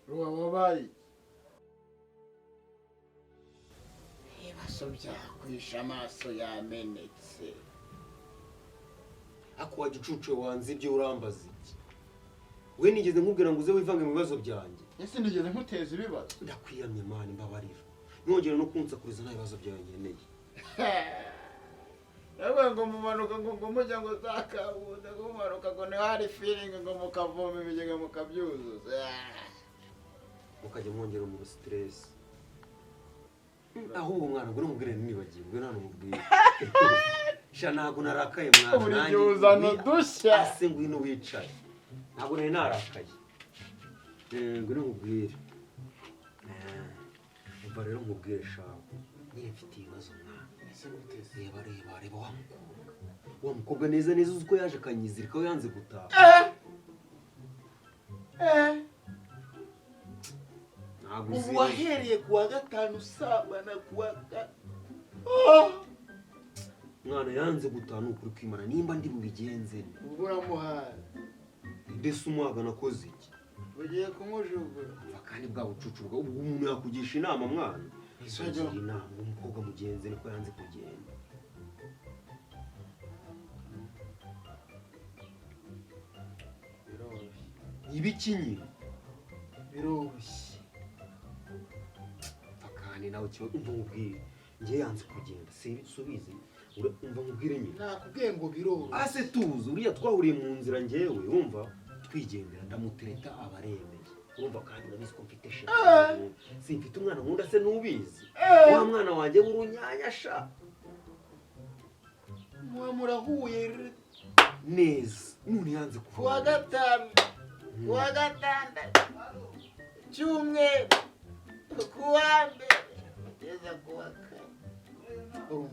wabaye ibibazo byakwisha amaso yamenetse. Akwa gicucu wanze ibyo urambaza iki? We nigeze nkubwira ngo uze wivange mu bibazo byanjye. Ese nigeze nkuteza ibibazo? Ndakwiyamye mani mbabarira. Nongera no kunsakuriza nta bibazo byawe nkeneye. Yewe ngo mumanuka ngo mujya ngo zakabuda ngo mumanuka ngo ne hari feeling ngo mukavoma ibigega mukabyuzuza. Mukajya mwongera mu stress. Ahubwo mwana ngo numubwire nibagirwe nta numubwire. Sha ntago narakaye mwana nanjye. Uzana dushya. Ase ngwino wicaye. Ntago nari narakaye. Ngo numubwire. Umva rero mubwire shaho. Niye mfite ibibazo mwana. Ese guteze. Reba wa mukobwa neza neza uko yaje kanyizirika yanze gutaha. Ubu wahereye kuwa gatanu sabana kuwa mwana yanze gutaha nukuri kwimana nimba ndi bubigenze. Ubwo uramuhaye. Mbese umwaga nakoze iki? Ugiye kumujugura. Kandi bwa bucucu bwa ubwo umuntu yakugisha inama mwana. Isogira inama umukobwa mugenze niko yanze kugenda. Ibikinyi biroshye. Fakani nawe cyo umubwire. Ngiye yanze kugenda. Subize. Umva mubwire nyine. Nakubwiye ngo biroshye. Ase tuzi uriya twahuriye mu nzira ngewe urumva twigendera ndamutereta abaremeye. Urumva kandi nabizi ko mfite shaka. Simfite umwana nkunda se nubizi. Wa mwana wanjye w'urunyanya sha. Murahuye neza. None yanze kuwa gatanu. Kuwa gatandatu. Cyumweru. Kuwa mbere. Kugeza kuwa kane.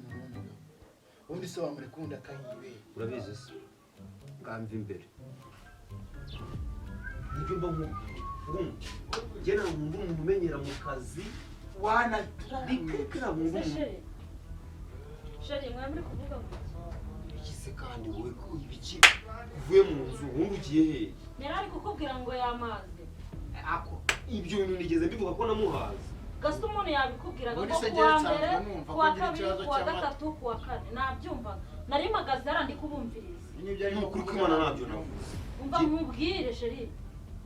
Undi se wamurikunda kayibe. Urabizi se. Ngamva imbere. Nibyo mba mubwira. Jye nta muntu umumenyera mu kazi. Wana dikekera muntu. Sheri mwamuri kuvuga ngo ikise kandi wowe ko ibiki uvuye mu nzu ubundi ugiye he? Nerari kukubwira ngo yamaze. Ako ibyo bintu nigeze mbivuga ko namuhaze. Gasumuni yabikubwiraga ko kuwa mbere kuwa kabiri kuwa gatatu kuwa kane nabyumvaga. Nari magaze yarandi kubumviriza. Ni ukuri kwimana nabyo navuze. Umva mubwire sheri.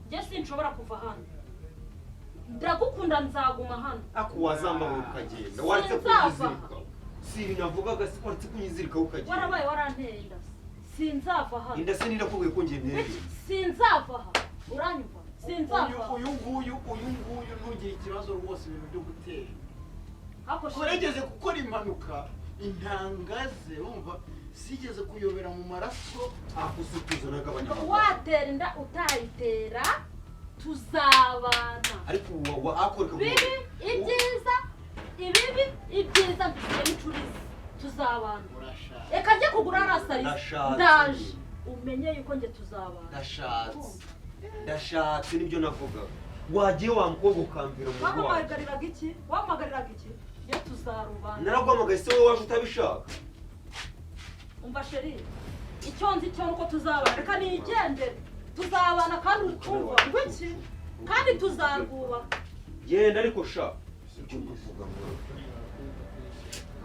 Je sinshobora kuva hano. Ndagukunda nzaguma hano. Ako wazamba ukagenda. Waretse kuzirika. Siri navugaga si kwaretse kunyizirika ukagenda. Warabaye warantenda. Sinzava hano. Inda se nirakubwiye ko ngendeye. Sinzava hano. Uranyumva? Sinzava. Uyu nguyu ntugire ikibazo rwose ibintu byo gutera. Hako Koregeze gukora impanuka intangaze umva sigeze kuyobera mu maraso akusukuza nagabanya. Watera inda utayitera tuzabana. Ariko akoreka bibi ibyiza ibibi ibyiza mfite n'icuriza tuzabana. Eka njye kugura rasariza ndaje umenye yuko nge tuzabana. Ndashatse nibyo navuga. Wagiye wa mukobwa ukambira mu rwanda. Wamagariraga iki? Wamagariraga iki? Ye tuzarubana. Naragwamagaye se wowe waje utabishaka. Umva sheri. Icyo nzi cyo nuko tuzabana. Reka nigendere. Tuzabana kandi utumva ngwiki. Kandi tuzaguba. Genda ariko sha. Ibyo mvuga ngo.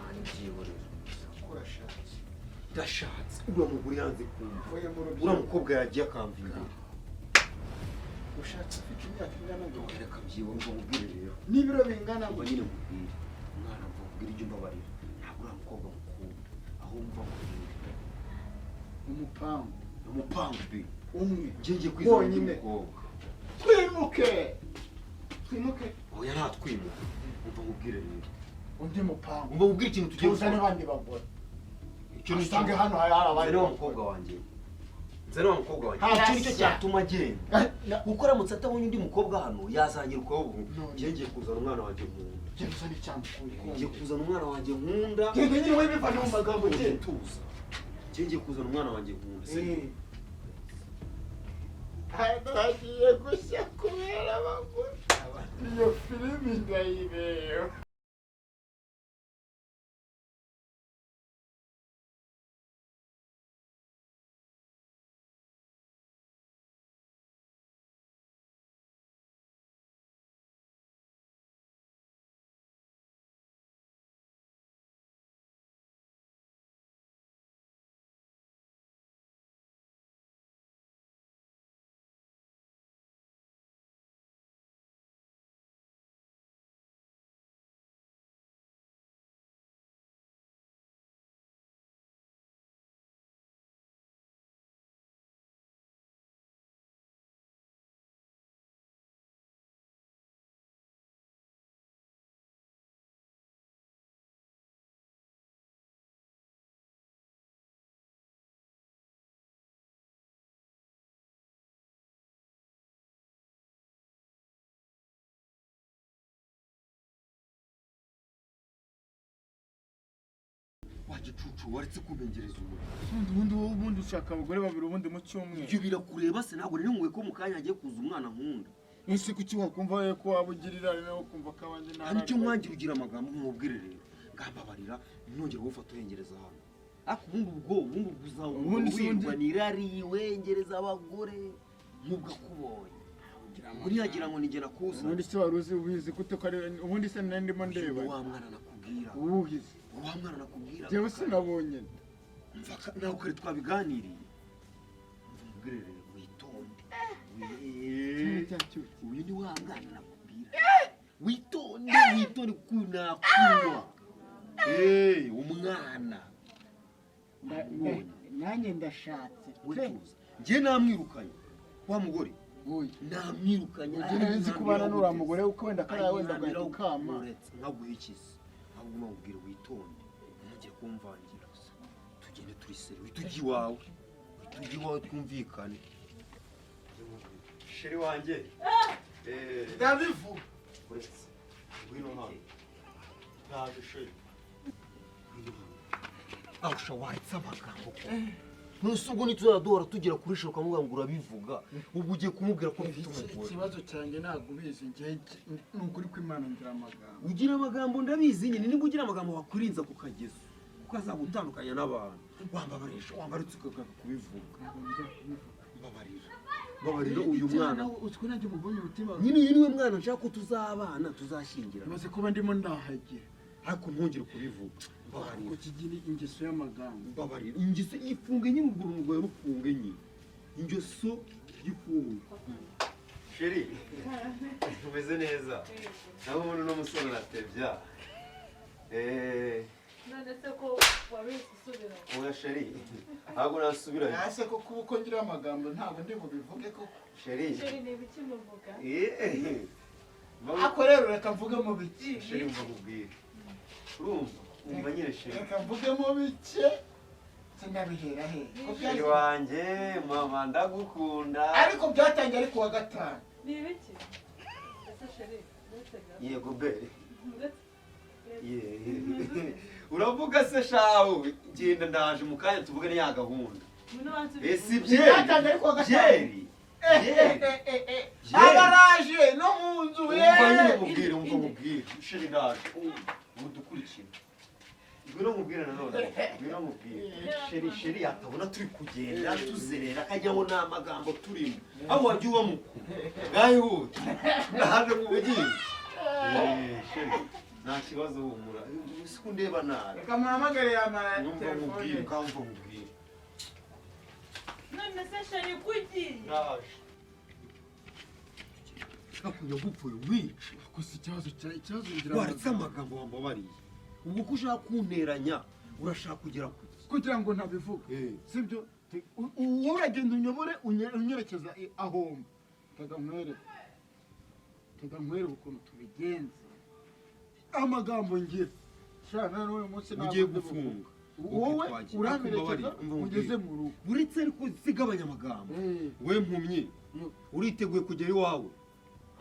Ani byihorera. Ndashatse. Uriya mugore yanze kumva. Uriya mukobwa yagiye akamvira. Ushatse ufite imyaka ingana ngo reka byibona ngo mubwire rero. N'ibiro bingana ngo nyine mubwire. Umwana mvugira ibyo mbabarira. Ntabwo uriya mukobwa mukunda. Aho mva mubwire. Umupangu be. Umwe. Ngiye kwizana umukobwa. Twimuke. Oya ntatwimuke. Umva mubwire rero. Undi mupangu. Umva mubwire ikintu tugiye gukora. Tuzane abandi bagore. Icyo nisange hano hari abandi. Zero umukobwa wanjye. Zero umukobwa wanjye. Icyo nicyo cyatuma agenda. Uko aramutse atabonye undi mukobwa hano yazangira ukobwa. Ngiye kuzana umwana wanjye nkunda. Ngiye kuzana umwana wanjye nkunda. Gende nyine we bivanye mu magambo cye tuza. Ngiye kuzana umwana wanjye nkunda. Hagiye gushya kubera abagore. Iyo filimi ndayireba. wagicucu waretse kubengereza ubundi ushaka abagore babiri ubundi mu cyumweru. Ibyo birakureba se ntabwo rero ngwe ko mu kanya agiye kuza umwana nkunda. Ese kuki wakumva ko wabugirira nawe kumva ko abanje nta. Hari icyo mwangira ugira amagambo nkubwire rero. Ngambabarira nongera gufata uhengereza hano. Akubundi ubundi uzawubwirwa nirari wengereza abagore nkubwo akubonye. Uri yagira ngo nigera kuza. Ubundi se waruzi ubizi kute ko ubundi se ndimo ndeba. Wa mwana nakubwira. Uhize. Wa mwana nakubwira. Jewe sinabonye. Mvaka nawe kare twabiganiriye. Mvugire rero witonde. Uyu ni wa mwana nakubwira. Witonde kuna kuwa. Umwana. Nanjye ndashatse. Ngiye namwirukanye. Wa mugore. Namwirukanye. Nzi kubana n'ura mugore uko wenda kara wenda gukama. Nkaguhikiza. Ahubwo mubwire witonde. Ngiye kumvangira. Tugende turi seri. Tujye iwawe. Twumvikane. Sheri wanjye. Ndabivu. Uretse. Ngwino hano. Ntaje sheri. Awusha wahitse amagambo ko. Nusugo nituzadora tugira kurisha ukamuga ngo urabivuga. Ubwo ugiye kumubwira ko bifite umugore. Ikibazo cyanjye ntabwo ubizi ngiye n'ukuri kw'Imana ngira amagambo. Ugira amagambo ndabizi nyine nibwo ugira amagambo wakwirinza kukageza. Ukazagutandukanya n'abantu. Wambaritse kubivuga. Babarira uyu mwana. Utwo nanjye mubonye ubutima. Nyine niwe mwana nshaka ko tuzabana tuzashingira. Maze kuba ndimo ndahagira. Ariko ntongere kubivuga. Babarira. Kukigira ingeso y'amagambo. Babarira. Ingeso ifunge nyine ubwo umugore rufunge nyine. Ingeso yifunge. Sheri. Tumeze neza. Naho umuntu no musore natebya. None se ko wabise usubira. Oya Sheri. Ntabwo nasubira. Ase ko kuko ngira amagambo ntabwo ndi bubivuge koko. Sheri. Sheri ni ibiki muvuga? Ako rero reka mvuge mu biki. Sheri mva kubwira. Urumva? Umva nyine Sheri. Reka mvuge mu biki. Sindabihera he. Sheri wanjye mama ndagukunda. Ariko byatangiye ari kuwa gatanu. Ni ibiki? Ese Sheri, Yego be. Uravuga se shawo genda ndaje mu kanya tuvugane ya gahunda. Ese byatangiye ari kuwa gatanu. Abaraje no mu nzu umva mubwire Sheri ndaje udukurikira ngwino mubwire nanone ngwino mubwire Sheri yatabona turi kugenda tuzerera akajyaho n'amagambo turimo aho wajya uba muku gayihuta ndahaje mu bugingo Sheri nta kibazo humura usiku ndeba nabi reka muhamagare yamara telefone ukamva mubwire none se Sheri kuki ndaje kakunya gupfuye wica gusa ikibazo ngira waritse amagambo wambabariye ubwo ko ushaka kunteranya urashaka kugera kugira ngo ntabivuga sibyo uragenda unyobore unyerekeza ahomba tega nkwereke ukuntu tubigenza amagambo ngira shana n'uyu munsi ugiye gufunga wowe uramerekeza ugeze mu rugo uretse ariko zigabanya amagambo we mpumye uriteguye kugera iwawe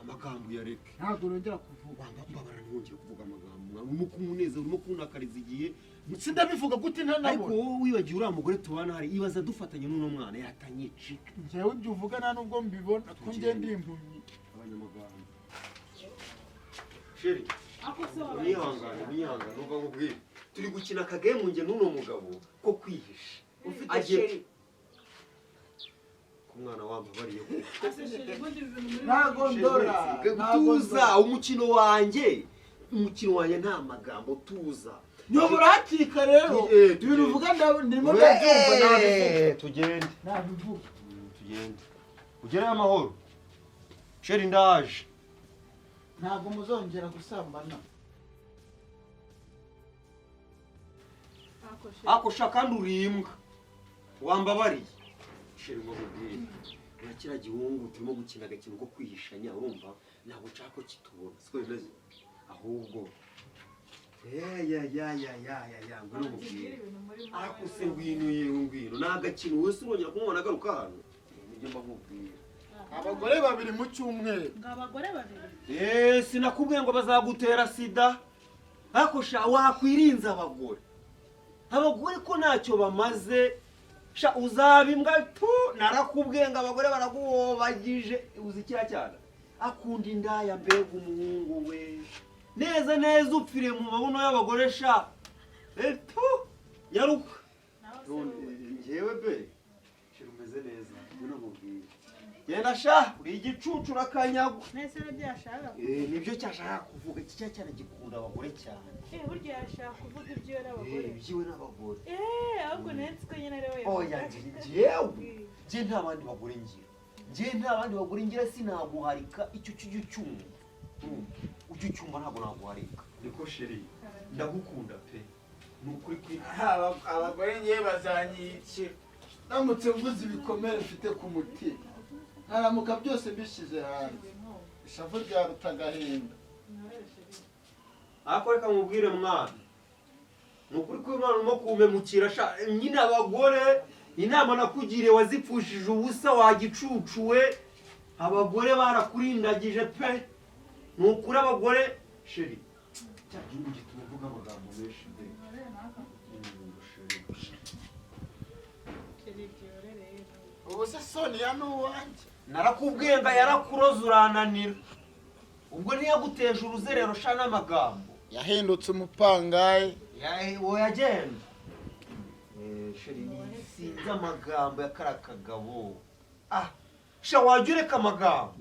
amagambo yareke ntabwo nongera kuvuga mbabara ntongere kuvuga amagambo urimo kumuneza urimo kunakariza igihe sindabivuga gute ntanabona ariko wowe wibagiye uriya mugore tubana hari ibaza dufatanye n'uno mwana yatanyicika njyewe ibyo uvuga nta nubwo mbibona ko njye ndi impumyi abanyamagambo Sheri unyihangane uva nkubwire turi gukina akagemu njye n'uno mugabo ko kwihisha ufite Sheri umwana wambabariye ntago ndora tuza umukino wanjye nta magambo tuza nyobora hakika rero ibintu uvuga ndimo ndabyumva nabivuga tugende nabivuga tugende ugere amahoro Sheri ndaje ntabwo muzongera gusambana akosha kandi urimbwa wambabariye Sheri ngo mubwire urakira gihungu turimo gukina agakino ko kwihishanya urumva ntabwo nshaka ko kitubona siko bimeze ahubwo ngwino mubwire ariko se ngwino ni agakino wese urongera kumubona agaruka hano nibyo mba nkubwira abagore babiri mu cyumweru abagore babiri sinakubwiye ngo bazagutera sida ariko wakwirinze abagore ntacyo bamaze sha uzaba imbwa tu narakubwiye ngo abagore baraguhobagije uzi kiriya cyana akunda indaya mbega umuhungu we neza neza upfire mu mabuno y'abagore sha tu nyaruka njyewe be shira umeze neza ngwino mubwire genda sha uri igicucu urakanyagwa nese nibyo yashaka nibyo cyashaka kuvuga iki cyane gikunda abagore cyane burya yashaka kuvuga ibyo n'abagore ibyiwe n'abagore ahubwo netse nyine rero oya njyewe njye nta bandi bagore ngira njye nta bandi bagore ngira sinaguharika icyo kijya cyumva ujya ucyumva ntabwo naguharika niko sheri ndagukunda pe nukuri abagore ngiye bazanyikira namutse mvuze ibikomere mfite ku mutima haramuka byose mbishyize hanze ishavu ryaruta agahinda ariko reka mubwire mwana ni ukuri ko imana urimo kumpemukira nyine abagore inama nakugiriye wazipfushije ubusa wagicucuwe abagore barakurindagije pe ni ukuri abagore sheri cya gihugu gituma uvuga amagambo menshi pe ubu se Sonia ni uwanjye narakubwiye ngo yarakuroze urananira ubwo ntiyaguteje uruzerero sha n'amagambo yahindutse umupangayi uwo yagenda sheri sinzi amagambo ya kariya kagabo sha wajya ureka amagambo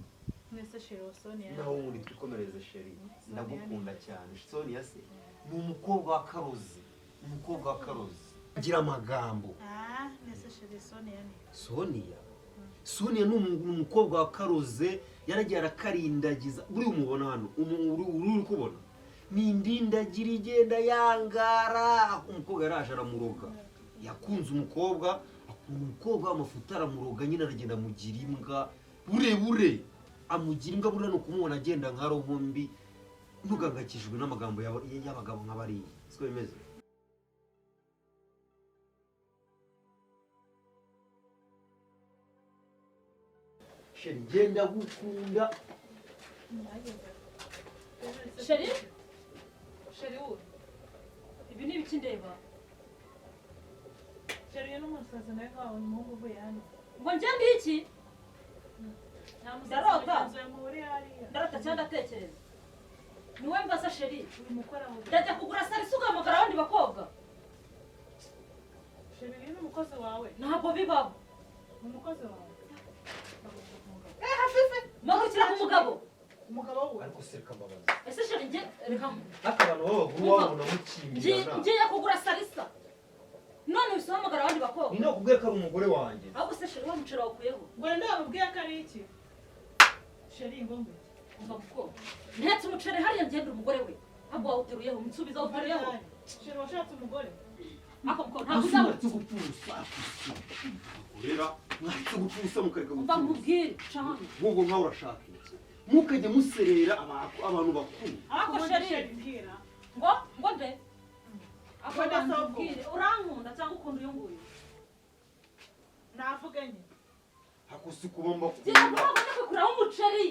nese sheri wa Sonia naho ubundi twikomereze sheri ndagukunda cyane Sonia se ni umukobwa wa karozi umukobwa wa karozi agira amagambo nese sheri Sonia ni Sonia ni umukobwa wa karoze yaragiye arakarindagiza buri umubona hano uri kubona ni indindagira igenda yangara umukobwa yaraje aramuroga yakunze umukobwa akunda umukobwa w'amafuta aramuroga nyine aragenda amugira imbwa burebure amugira imbwa buriya ni ukumubona agenda nka roho mbi ntugangakishijwe n'amagambo y'abagabo nk'abariya siko bimeze sheri genda gukunda sheri ubu ibi ni ibiki ndeba sheri n'umusaza nawe nkaho umuhungu uvuye hano ngo njye ngiki ndarota cyangwa ndatekereza ni wowe mbaza sheri ndajya kugura salisa ugahamagara abandi bakobwa sheri ni umukozi wawe ntabwo bibaho ni umukozi wawe mpagurukira ku umugabo we ariko sereka mbabazi ese sheri njye reka n'akantu b'abaguru wabona mukimbirana ngiye kugura salisa none wese uhamagara abandi bakobwa ni nakubwiye ko ari umugore wanjye ahubwo se sheri wa muceri wawukuyeho ngo rero wamubwiye ko ari iki sheri ngo mbe umva gukobwa ntetse umuceri hariya ngenda umugore we ahubwo wawuteruyeho nsubiza wawuteruyeho sheri washatse umugore ako mukobwa ntabwo uzaba urera mwatse gupfusa mukareka umva nkubwire cahano nk'ubwo nkawe urashaka iki mukajya muserera abantu bakuru ako sheri mbwira ngo nde ako ndakubwire urankunda cyangwa ukunda uyu nguyu navuga nyine ako si kuba mbakunda ngira ngo ntabwo njya kwikuraho umuceri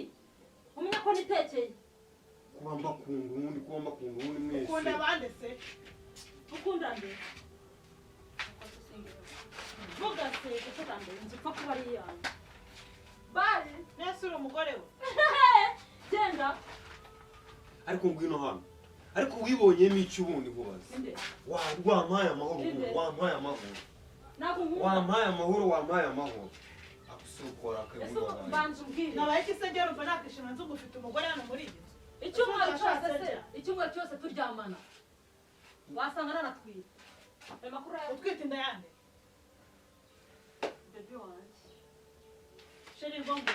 umenya ko nitekeye kuba mbakunda ubundi kuba mbakunda ubundi mwese ukunda abandi se ukunda nde vuga se kuko ndambe nzi ko kuba ari iyanjye bari nese uri umugore we genda ariko ngwino hano ariko wibonyemo icyo ubundi nkubaza wampaye amahoro wampaye amahoro wampaye amahoro wampaye amahoro akusukora akabura banze umbwire nabaye iki se ngero umva nakishima nzi ugufite umugore hano muri iyi nzu icyumweru cyose turyamana wasanga nanatwite ayo makuru utwite inda yande bebe wanjye sheri ngombe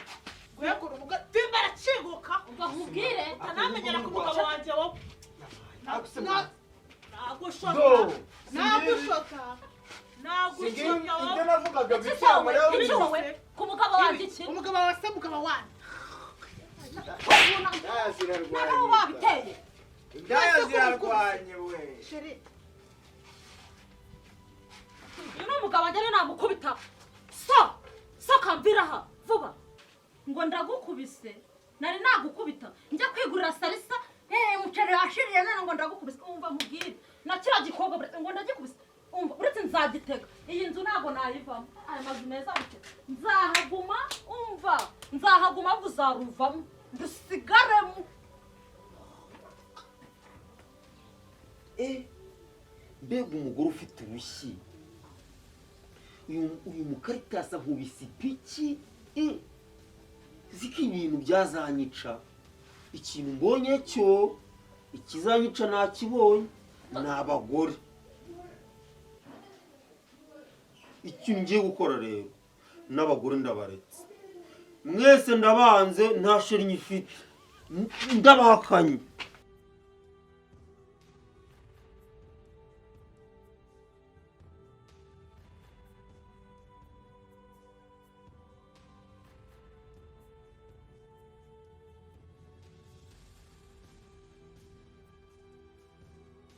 guhekura umugore timba arakinguka umva nkubwire utanamenyera ku mugabo wanjye wowe nagushota ibyo navugaga bitangwa rero wowe ku mugabo wanjye iki umugabo wawe se mugabo wanjye ntabwo wabiteye indaya zirarwanye we sheri uyu ni umugabo wanjye rero namukubita so kamvira aha vuba ngo ndagukubise nari nagukubita njya kwigurira salisa umuceri washirira none ngo ndagukubise umva nkubwire na kiriya gikobwa ngo ndagikubise umva uretse nzagitega iyi nzu ntabwo nayivamo aya mazu meza bite nzahaguma umva nzahaguma buzaruvamo dusigaremo mbega umugore ufite ubushyi uyu mukaritasi ankubise ipiki ziko ibintu byazanyica ikintu mbonye cyo ikizanyica nakibonye ni abagore ikintu ngiye gukora rero n'abagore ndabaretse mwese ndabanze nta sheri nyifite ndabahakanye